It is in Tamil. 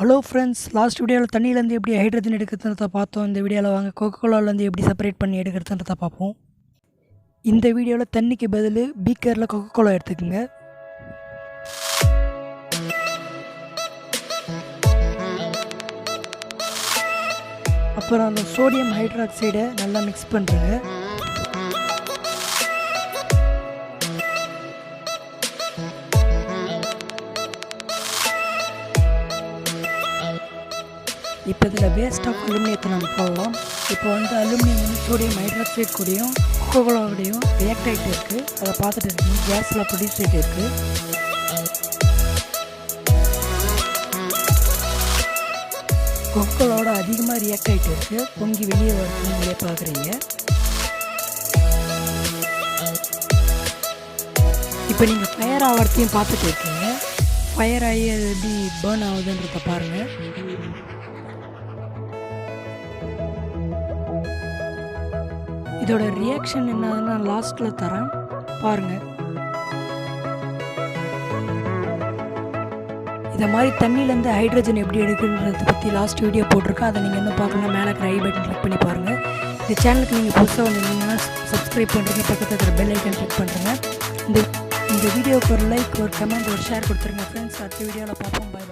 ஹலோ ஃப்ரெண்ட்ஸ், லாஸ்ட் வீடியோவில் தண்ணியிலேருந்து எப்படி ஹைட்ரஜன் எடுக்கிறதுன்றத பார்த்தோம். இந்த வீடியோவில் வாங்க கோகோகோலாலேருந்து எப்படி செப்பரேட் பண்ணி எடுக்கிறதுன்றத பார்ப்போம். இந்த வீடியோவில் தண்ணிக்கு பதில் பீக்கரில் கோகோகோலா எடுத்துக்கோங்க. அப்புறம் அந்த சோடியம் ஹைட்ராக்சைடை நல்லா மிக்ஸ் பண்ணுறேங்க. இப்போ இதில் வேஸ்ட் ஆஃப் அலுமினியத்தை நம்ம போடலாம். இப்போ அலுமினியம் சோடியம் ஹைட்ராக்சைடு கூடயும் கோகோகோலாவோடையும் ரியாக்ட் ஆகிட்டு இருக்குது. அதை பார்த்துட்டு இருக்கீங்க, கேஸில் ப்ரொடியூஸ் ஆகிட்டு இருக்குது. கோகோகோலாவோட அதிகமாக ரியாக்ட் ஆகிட்டு இருக்குது, பொங்கி வெளியே வரது நீங்களே பார்க்குறீங்க. இப்போ நீங்கள் ஃபயர் ஆகிறதையும் பார்த்துட்டு இருக்கீங்க. ஃபயர் ஆகி அது எப்படி பேர்ன் ஆகுதுன்றத பாருங்கள். இதோட ரியாக்ஷன் என்னதுன்னு நான் லாஸ்ட்டில் தரேன், பாருங்கள். இதை மாதிரி தண்ணியிலேருந்து ஹைட்ரஜன் எப்படி எடுக்குன்றதை பற்றி லாஸ்ட் வீடியோ போட்டிருக்கேன். அதை நீங்கள் இன்னும் பார்க்கணும், மேலே இருக்கிற ஐ பட்டன் கிளிக் பண்ணி பாருங்கள். இந்த சேனலுக்கு நீங்கள் புதுசாக வந்திருந்தீங்கன்னா சப்ஸ்கிரைப் பண்ணுறீங்க, பக்கத்தில் இருக்கிற பெல் ஐக்கன் கிளிக் பண்ணுறேங்க. இந்த வீடியோவுக்கு ஒரு லைக், ஒரு கமெண்ட், ஒரு ஷேர் கொடுத்துருங்க ஃப்ரெண்ட்ஸ். அடுத்த வீடியோவில் பார்ப்போம். பாய்.